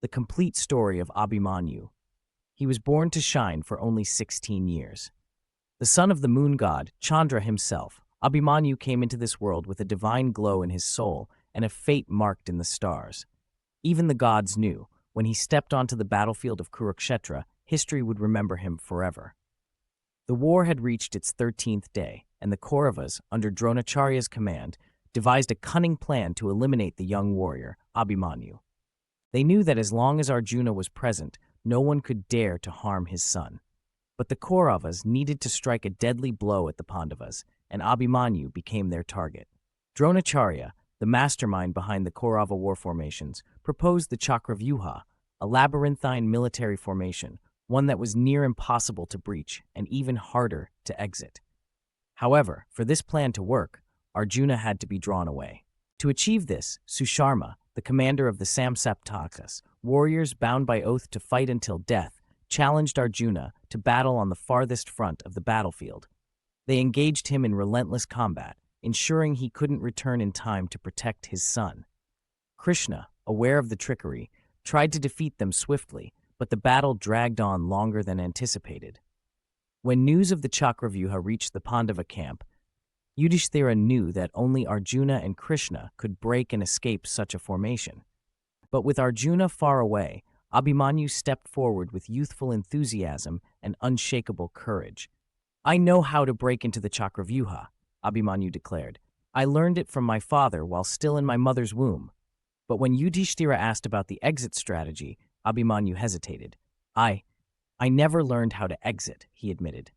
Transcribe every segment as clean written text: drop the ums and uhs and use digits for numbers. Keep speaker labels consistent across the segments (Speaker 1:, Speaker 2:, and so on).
Speaker 1: The complete story of Abhimanyu. He was born to shine for only 16 years. The son of the moon god, Chandra himself, Abhimanyu came into this world with a divine glow in his soul and a fate marked in the stars. Even the gods knew, when he stepped onto the battlefield of Kurukshetra, history would remember him forever. The war had reached its 13th day, and the Kauravas, under Dronacharya's command, devised a cunning plan to eliminate the young warrior, Abhimanyu. They knew that as long as Arjuna was present, no one could dare to harm his son. But the Kauravas needed to strike a deadly blow at the Pandavas, and Abhimanyu became their target. Dronacharya, the mastermind behind the Kaurava war formations, proposed the Chakravyuha, a labyrinthine military formation, one that was near impossible to breach and even harder to exit. However, for this plan to work, Arjuna had to be drawn away. To achieve this, Susharma, the commander of the Samsaptakas, warriors bound by oath to fight until death, challenged Arjuna to battle on the farthest front of the battlefield. They engaged him in relentless combat, ensuring he couldn't return in time to protect his son. Krishna, aware of the trickery, tried to defeat them swiftly, but the battle dragged on longer than anticipated. When news of the Chakravyuha reached the Pandava camp, Yudhishthira knew that only Arjuna and Krishna could break and escape such a formation. But with Arjuna far away, Abhimanyu stepped forward with youthful enthusiasm and unshakable courage. "I know how to break into the Chakravyuha," Abhimanyu declared. "I learned it from my father while still in my mother's womb." But when Yudhishthira asked about the exit strategy, Abhimanyu hesitated. I never learned how to exit," he admitted.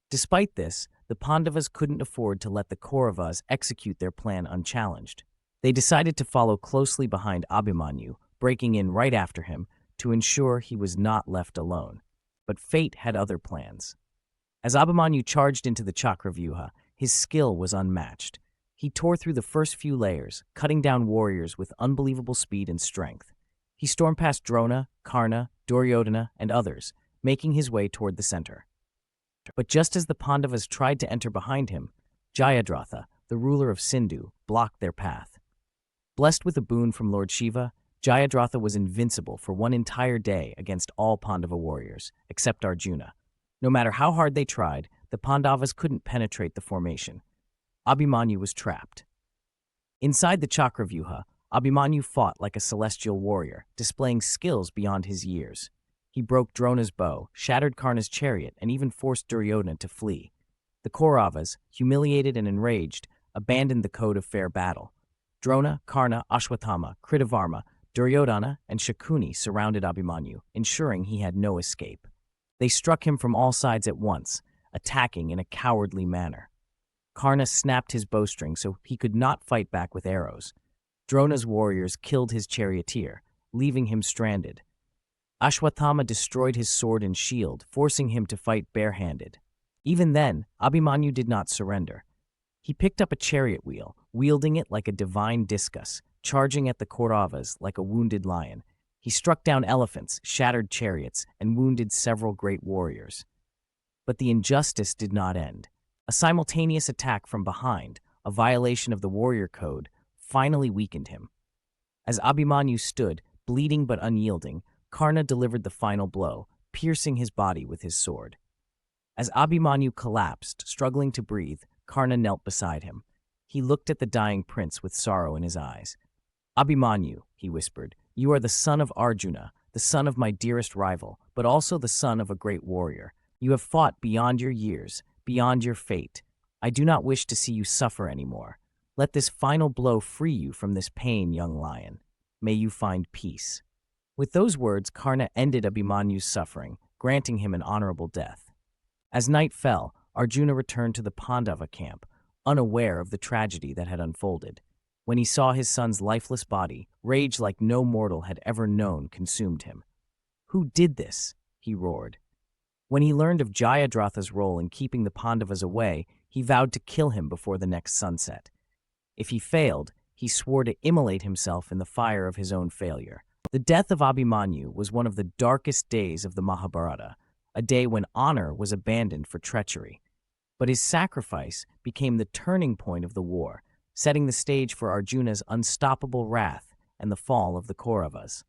Speaker 1: Despite this, the Pandavas couldn't afford to let the Kauravas execute their plan unchallenged. They decided to follow closely behind Abhimanyu, breaking in right after him, to ensure he was not left alone. But fate had other plans. As Abhimanyu charged into the Chakravyuha, his skill was unmatched. He tore through the first few layers, cutting down warriors with unbelievable speed and strength. He stormed past Drona, Karna, Duryodhana, and others, making his way toward the center. But just as the Pandavas tried to enter behind him, Jayadratha, the ruler of Sindhu, blocked their path. Blessed with a boon from Lord Shiva, Jayadratha was invincible for one entire day against all Pandava warriors, except Arjuna. No matter how hard they tried, the Pandavas couldn't penetrate the formation. Abhimanyu was trapped. Inside the Chakravyuha, Abhimanyu fought like a celestial warrior, displaying skills beyond his years. He broke Drona's bow, shattered Karna's chariot, and even forced Duryodhana to flee. The Kauravas, humiliated and enraged, abandoned the code of fair battle. Drona, Karna, Ashwatthama, Kritavarma, Duryodhana, and Shakuni surrounded Abhimanyu, ensuring he had no escape. They struck him from all sides at once, attacking in a cowardly manner. Karna snapped his bowstring so he could not fight back with arrows. Drona's warriors killed his charioteer, leaving him stranded. Ashwatthama destroyed his sword and shield, forcing him to fight barehanded. Even then, Abhimanyu did not surrender. He picked up a chariot wheel, wielding it like a divine discus, charging at the Kauravas like a wounded lion. He struck down elephants, shattered chariots, and wounded several great warriors. But the injustice did not end. A simultaneous attack from behind, a violation of the warrior code, finally weakened him. As Abhimanyu stood, bleeding but unyielding, Karna delivered the final blow, piercing his body with his sword. As Abhimanyu collapsed, struggling to breathe, Karna knelt beside him. He looked at the dying prince with sorrow in his eyes. "Abhimanyu," he whispered, "you are the son of Arjuna, the son of my dearest rival, but also the son of a great warrior. You have fought beyond your years, beyond your fate. I do not wish to see you suffer anymore. Let this final blow free you from this pain, young lion. May you find peace." With those words, Karna ended Abhimanyu's suffering, granting him an honorable death. As night fell, Arjuna returned to the Pandava camp, unaware of the tragedy that had unfolded. When he saw his son's lifeless body, rage like no mortal had ever known consumed him. "Who did this?" he roared. When he learned of Jayadratha's role in keeping the Pandavas away, he vowed to kill him before the next sunset. If he failed, he swore to immolate himself in the fire of his own failure. The death of Abhimanyu was one of the darkest days of the Mahabharata, a day when honor was abandoned for treachery. But his sacrifice became the turning point of the war, setting the stage for Arjuna's unstoppable wrath and the fall of the Kauravas.